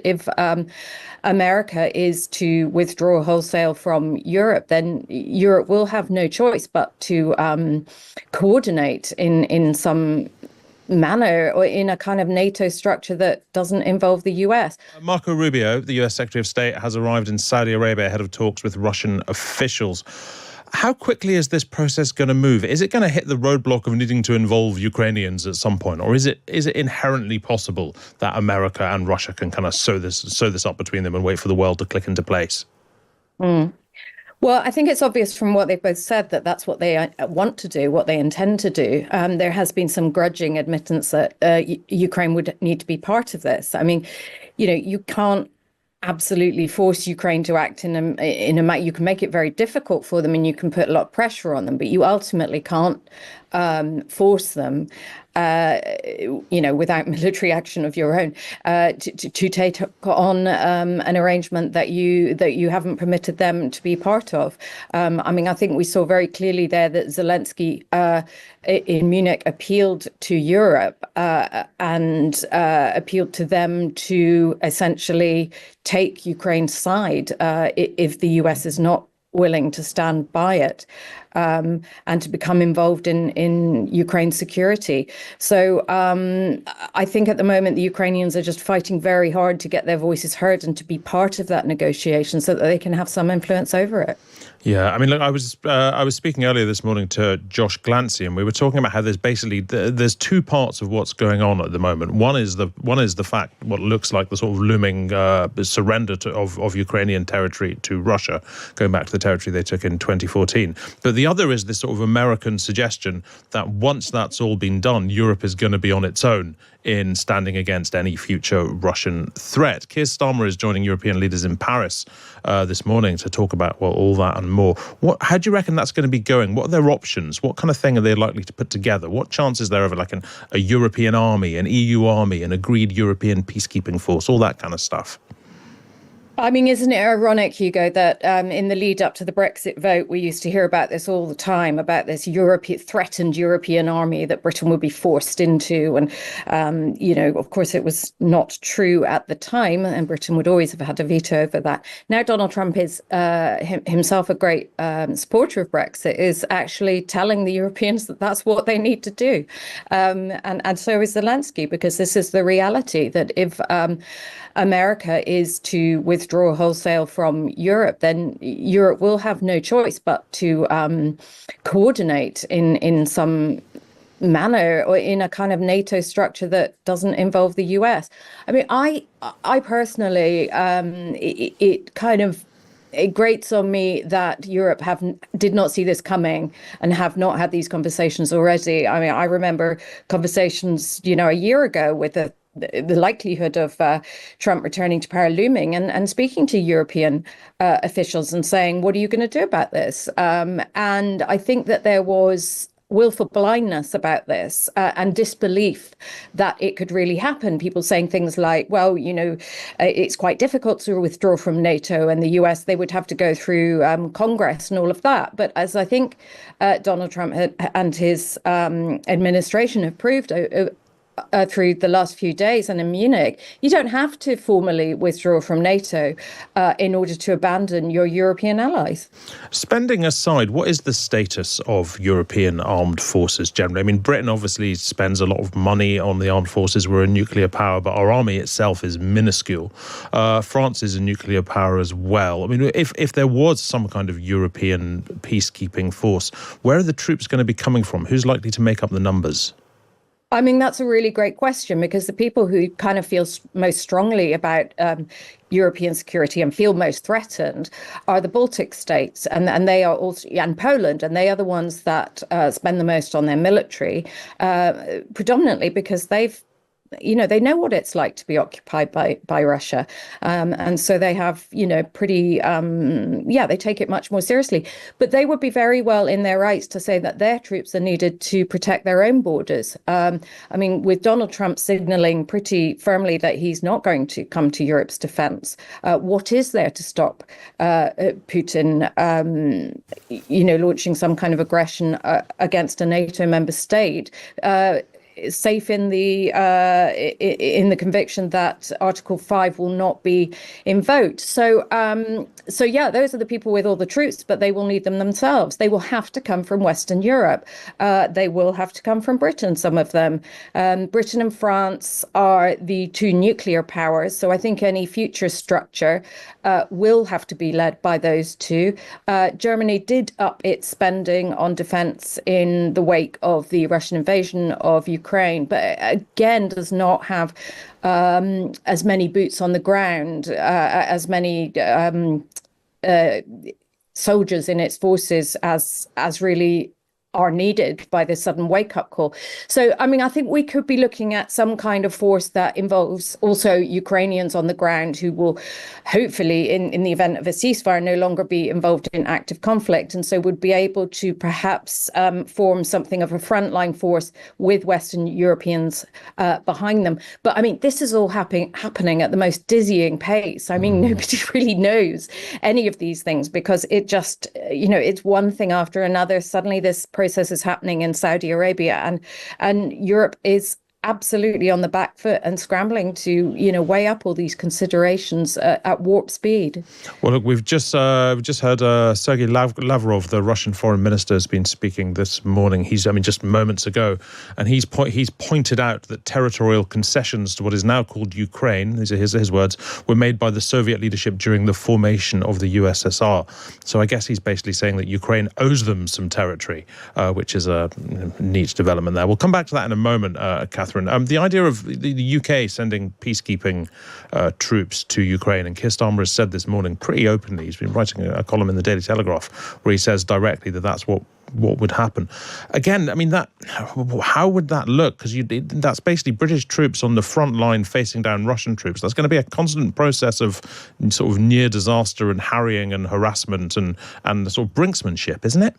if America is to withdraw wholesale from Europe, then Europe will have no choice but to coordinate in some manner or in a kind of NATO structure that doesn't involve the US. Marco Rubio, the US Secretary of State, has arrived in Saudi Arabia ahead of talks with Russian officials. How quickly is this process going to move? Is it going to hit the roadblock of needing to involve Ukrainians at some point? Or is it inherently possible that America and Russia can kind of sew this up between them and wait for the world to click into place? Well, I think it's obvious from what they've both said that that's what they want to do, what they intend to do. There has been some grudging admittance that Ukraine would need to be part of this. I mean, you can't absolutely force Ukraine to act in a you can make it very difficult for them and you can put a lot of pressure on them, but you ultimately can't force them, without military action of your own, to take on an arrangement that you haven't permitted them to be part of. I think we saw very clearly there that Zelensky in Munich appealed to Europe and appealed to them to essentially take Ukraine's side if the US is not willing to stand by it, and to become involved in Ukraine's security. So I think at the moment the Ukrainians are just fighting very hard to get their voices heard and to be part of that negotiation so that they can have some influence over it. Yeah, I mean, look, I was speaking earlier this morning to Josh Glancy, and we were talking about how there's two parts of what's going on at the moment. One is the fact, what looks like the sort of looming surrender of Ukrainian territory to Russia, going back to the territory they took in 2014. But the other is this sort of American suggestion that once that's all been done, Europe is going to be on its own in standing against any future Russian threat. Keir Starmer is joining European leaders in Paris this morning to talk about, well, all that and more. How do you reckon that's going to be going? What are their options? What kind of thing are they likely to put together? What chance is there of a European army, an EU army, an agreed European peacekeeping force, all that kind of stuff? I mean, isn't it ironic, Hugo, that in the lead up to the Brexit vote, we used to hear about this all the time, about this threatened European army that Britain would be forced into. And, of course, it was not true at the time, and Britain would always have had a veto over that. Now, Donald Trump is himself a great supporter of Brexit, is actually telling the Europeans that that's what they need to do. And so is Zelensky, because this is the reality, that if America is to withdraw wholesale from Europe, then Europe will have no choice but to coordinate in some manner or in a kind of NATO structure that doesn't involve the US. I mean, I personally, it grates on me that Europe did not see this coming and have not had these conversations already. I mean, I remember conversations, a year ago with the likelihood of Trump returning to power looming and speaking to European officials and saying, what are you going to do about this? And I think that there was willful blindness about this and disbelief that it could really happen. People saying things like, well, it's quite difficult to withdraw from NATO, and the US, they would have to go through Congress and all of that. But as I think Donald Trump and his administration have proved through the last few days and in Munich, you don't have to formally withdraw from NATO in order to abandon your European allies. Spending aside, what is the status of European armed forces generally? I mean, Britain obviously spends a lot of money on the armed forces. We're a nuclear power, but our army itself is minuscule. France is a nuclear power as well. I mean, if there was some kind of European peacekeeping force, where are the troops going to be coming from? Who's likely to make up the numbers? I mean, that's a really great question, because the people who kind of feel most strongly about European security and feel most threatened are the Baltic states, and they are also, and Poland, and they are the ones that spend the most on their military, predominantly because they know what it's like to be occupied by Russia. And so they have, pretty, they take it much more seriously. But they would be very well in their rights to say that their troops are needed to protect their own borders. I mean, with Donald Trump signaling pretty firmly that he's not going to come to Europe's defense, what is there to stop Putin, launching some kind of aggression against a NATO member state? safe in the conviction that Article 5 will not be invoked. So yeah, those are the people with all the troops, but they will need them themselves. They will have to come from Western Europe. They will have to come from Britain, some of them. Britain and France are the two nuclear powers, so I think any future structure will have to be led by those two. Germany did up its spending on defense in the wake of the Russian invasion of Ukraine, but again does not have as many boots on the ground, as many soldiers in its forces as really are needed by this sudden wake-up call. So, I mean, I think we could be looking at some kind of force that involves also Ukrainians on the ground who will hopefully, in the event of a ceasefire, no longer be involved in active conflict, and so would be able to perhaps form something of a frontline force with Western Europeans behind them. But I mean, this is all happening at the most dizzying pace. I mean, nobody really knows any of these things because it just, it's one thing after another. Suddenly this process is happening in Saudi Arabia, and Europe is absolutely on the back foot and scrambling to, weigh up all these considerations at warp speed. Well, look, we've just heard Sergei Lavrov, the Russian foreign minister, has been speaking this morning. Just moments ago, and he's pointed out that territorial concessions to what is now called Ukraine, these are his words, were made by the Soviet leadership during the formation of the USSR. So I guess he's basically saying that Ukraine owes them some territory, which is a neat development there. We'll come back to that in a moment, Catherine. The idea of the UK sending peacekeeping troops to Ukraine, and Keir Starmer has said this morning pretty openly, he's been writing a column in the Daily Telegraph where he says directly that that's what would happen. Again, I mean, how would that look? Because that's basically British troops on the front line facing down Russian troops. That's going to be a constant process of sort of near disaster and harrying and harassment and the sort of brinksmanship, isn't it?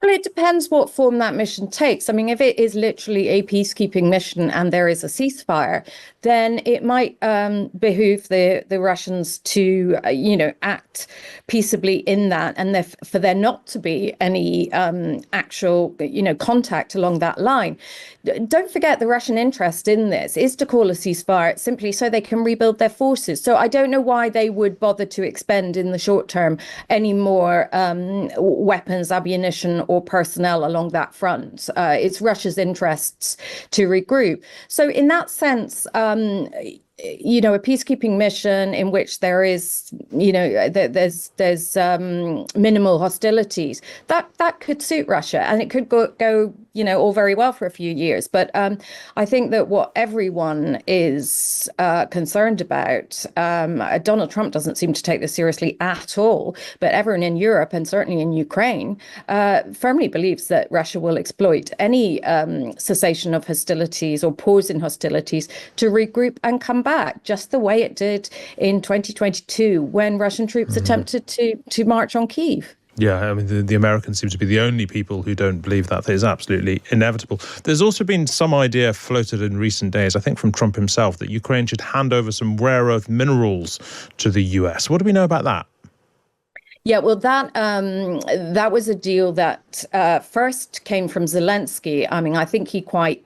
Well, it depends what form that mission takes. I mean, if it is literally a peacekeeping mission and there is a ceasefire, then it might behoove the Russians to, act peaceably in that, and for there not to be any actual, contact along that line. Don't forget the Russian interest in this is to call a ceasefire simply so they can rebuild their forces. So I don't know why they would bother to expend in the short term any more weapons, ammunition, or personnel along that front. It's Russia's interests to regroup. So in that sense, a peacekeeping mission in which there is, there's minimal hostilities, that could suit Russia, and it could go all very well for a few years. But I think that what everyone is concerned about, Donald Trump doesn't seem to take this seriously at all, but everyone in Europe and certainly in Ukraine firmly believes that Russia will exploit any cessation of hostilities or pause in hostilities to regroup and come back, just the way it did in 2022 when Russian troops attempted to march on Kyiv. Yeah, I mean, the Americans seem to be the only people who don't believe that is absolutely inevitable. There's also been some idea floated in recent days, I think from Trump himself, that Ukraine should hand over some rare earth minerals to the US. What do we know about that? Yeah, well, that was a deal that first came from Zelensky. I mean, I think he quite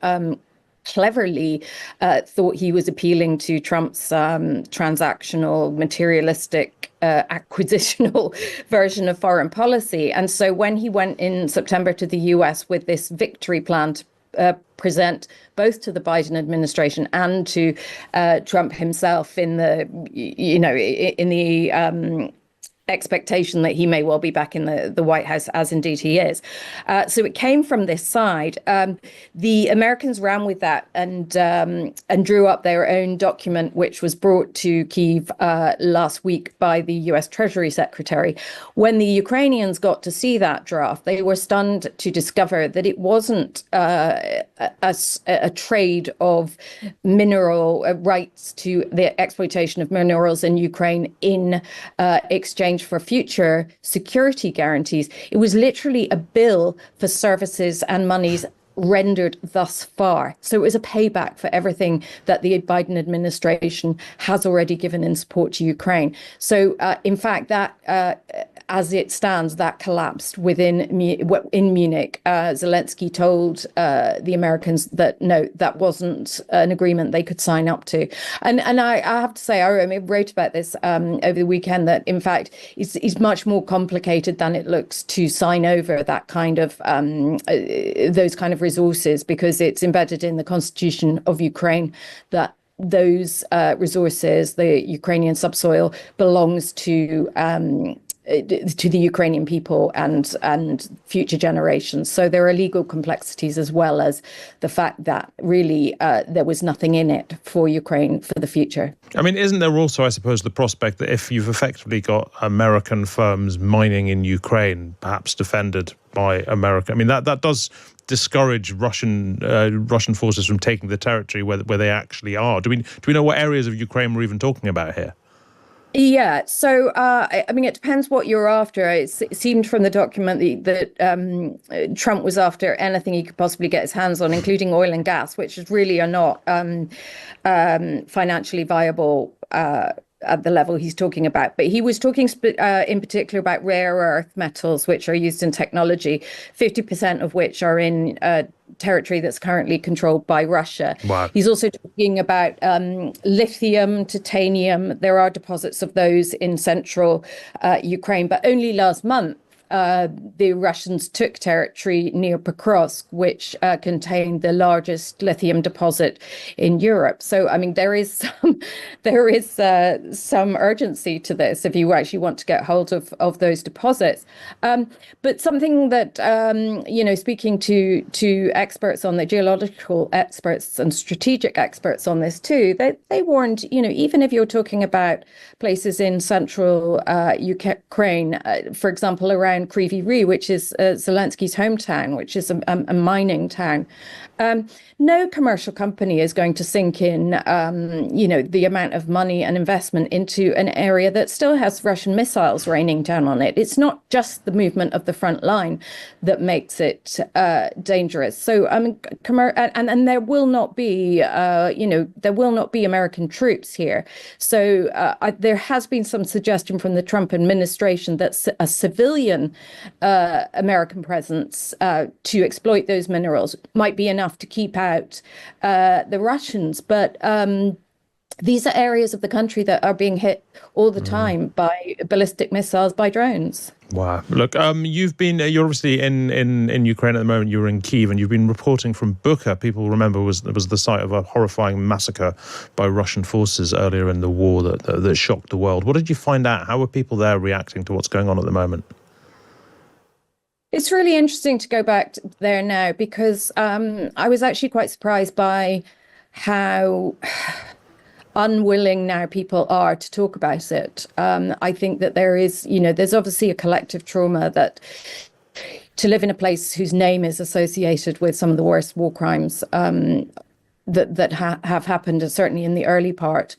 cleverly thought he was appealing to Trump's transactional, materialistic, acquisitional version of foreign policy. And so when he went in September to the US with this victory plan to present both to the Biden administration and to Trump himself in the, expectation that he may well be back in the White House, as indeed he is. So it came from this side. The Americans ran with that and drew up their own document, which was brought to Kyiv last week by the US Treasury Secretary. When the Ukrainians got to see that draft, they were stunned to discover that it wasn't a trade of mineral rights to the exploitation of minerals in Ukraine in exchange for future security guarantees. It was literally a bill for services and monies rendered thus far. So it was a payback for everything that the Biden administration has already given in support to Ukraine. So in fact, that as it stands, that collapsed in Munich. Zelensky told the Americans that no, that wasn't an agreement they could sign up to. And I have to say, I wrote about this over the weekend, that in fact it's much more complicated than it looks to sign over that kind of those kind of resources, because it's embedded in the constitution of Ukraine that those resources, the Ukrainian subsoil, belongs to the Ukrainian people and future generations. So there are legal complexities, as well as the fact that really there was nothing in it for Ukraine for the future. I mean, isn't there also, I suppose, the prospect that if you've effectively got American firms mining in Ukraine, perhaps defended by America, I mean, that does discourage Russian forces from taking the territory where they actually are. Do we know what areas of Ukraine we're even talking about here? Yeah, so I mean, it depends what you're after. It seemed from the document that Trump was after anything he could possibly get his hands on, including oil and gas, which really are not financially viable at the level he's talking about. But he was talking in particular about rare earth metals, which are used in technology, 50% of which are in territory that's currently controlled by Russia. Wow. He's also talking about lithium, titanium. There are deposits of those in central Ukraine, but only last month the Russians took territory near Pokrovsk, which contained the largest lithium deposit in Europe. So, I mean, there is some urgency to this if you actually want to get hold of those deposits. But something that speaking to experts on the geological experts and strategic experts on this too, they warned, even if you're talking about places in central Ukraine, for example, around Kryvyi Rih, which is Zelensky's hometown, which is a mining town. No commercial company is going to sink in, the amount of money and investment into an area that still has Russian missiles raining down on it. It's not just the movement of the front line that makes it dangerous. So, I mean, and there will not be, American troops here. So there has been some suggestion from the Trump administration that a civilian American presence to exploit those minerals might be enough to keep out the Russians. But these are areas of the country that are being hit all the time by ballistic missiles, by drones. Wow. Look, you're obviously in Ukraine at the moment. You're in Kyiv, and you've been reporting from Bucha. People remember was the site of a horrifying massacre by Russian forces earlier in the war that shocked the world. What did you find out? How are people there reacting to what's going on at the moment? It's really interesting to go back there now, because I was actually quite surprised by how unwilling now people are to talk about it. I think that there's obviously a collective trauma that to live in a place whose name is associated with some of the worst war crimes that have happened, certainly in the early part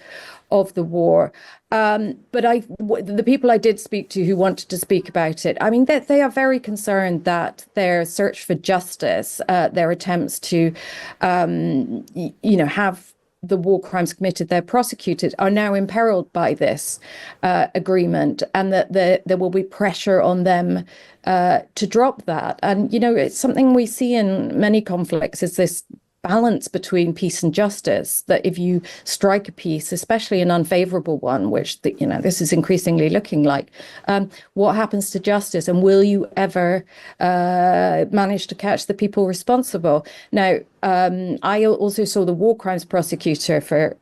of the war. But the people I did speak to who wanted to speak about it, I mean, they are very concerned that their search for justice, their attempts to, have the war crimes committed, they're prosecuted, are now imperiled by this agreement, and that there will be pressure on them to drop that. And, it's something we see in many conflicts, is this balance between peace and justice, that if you strike a peace, especially an unfavorable one, which this is increasingly looking like, what happens to justice, and will you ever manage to catch the people responsible? Now, I also saw the war crimes prosecutor for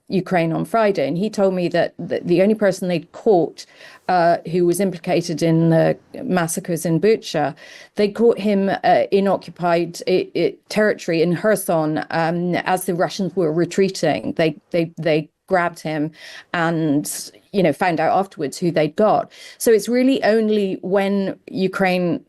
Ukraine on Friday, and he told me that the only person they'd caught who was implicated in the massacres in Bucha, they caught him in occupied territory in Kherson as the Russians were retreating. They grabbed him and found out afterwards who they'd got. So it's really only when Ukraine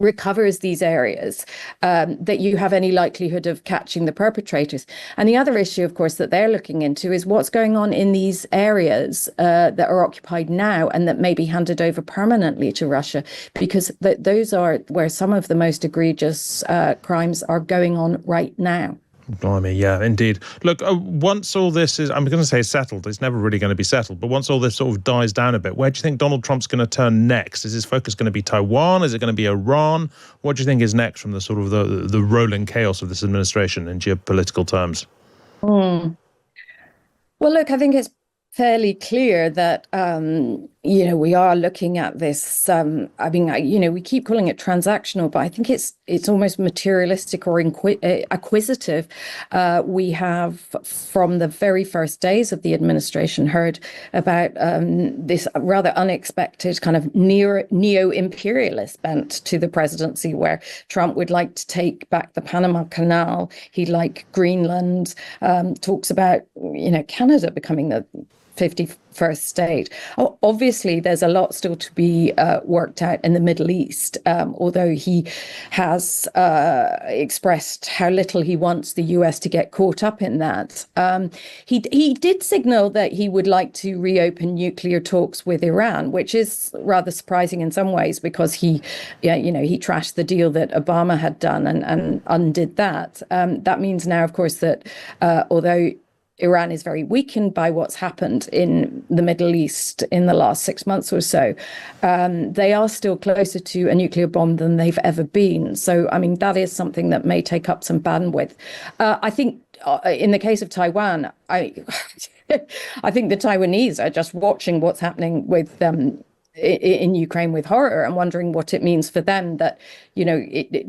recovers these areas that you have any likelihood of catching the perpetrators. And the other issue, of course, that they're looking into is what's going on in these areas that are occupied now and that may be handed over permanently to Russia, because those are where some of the most egregious crimes are going on right now. Blimey, yeah, indeed. Look, once all this is, I'm going to say settled, it's never really going to be settled, but once all this sort of dies down a bit, where do you think Donald Trump's going to turn next? Is his focus going to be Taiwan? Is it going to be Iran? What do you think is next from the sort of the rolling chaos of this administration in geopolitical terms? Well, look, I think it's fairly clear that we are looking at this. We keep calling it transactional, but I think it's almost materialistic or acquisitive. We have, from the very first days of the administration, heard about this rather unexpected kind of neo-imperialist bent to the presidency, where Trump would like to take back the Panama Canal. He'd like Greenland. Talks about Canada becoming the 51st state. Obviously, there's a lot still to be worked out in the Middle East, although he has expressed how little he wants the US to get caught up in that. He did signal that he would like to reopen nuclear talks with Iran, which is rather surprising in some ways, because he trashed the deal that Obama had done and undid that. That means now, of course, that although Iran is very weakened by what's happened in the Middle East in the last 6 months or so, they are still closer to a nuclear bomb than they've ever been. So, I mean, that is something that may take up some bandwidth. I think in the case of Taiwan, I think the Taiwanese are just watching what's happening with in Ukraine with horror and wondering what it means for them. That,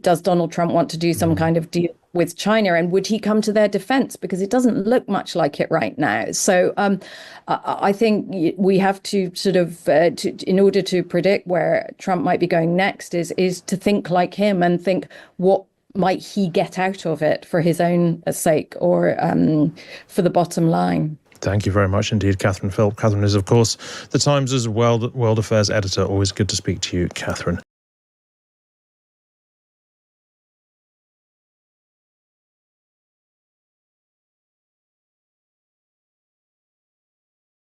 does Donald Trump want to do some kind of deal with China, and would he come to their defense? Because it doesn't look much like it right now. So I think we have to sort of, in order to predict where Trump might be going next, is to think like him and think, what might he get out of it for his own sake, or for the bottom line? Thank you very much indeed, Catherine Philp. Catherine is, of course, the Times' World Affairs editor. Always good to speak to you, Catherine.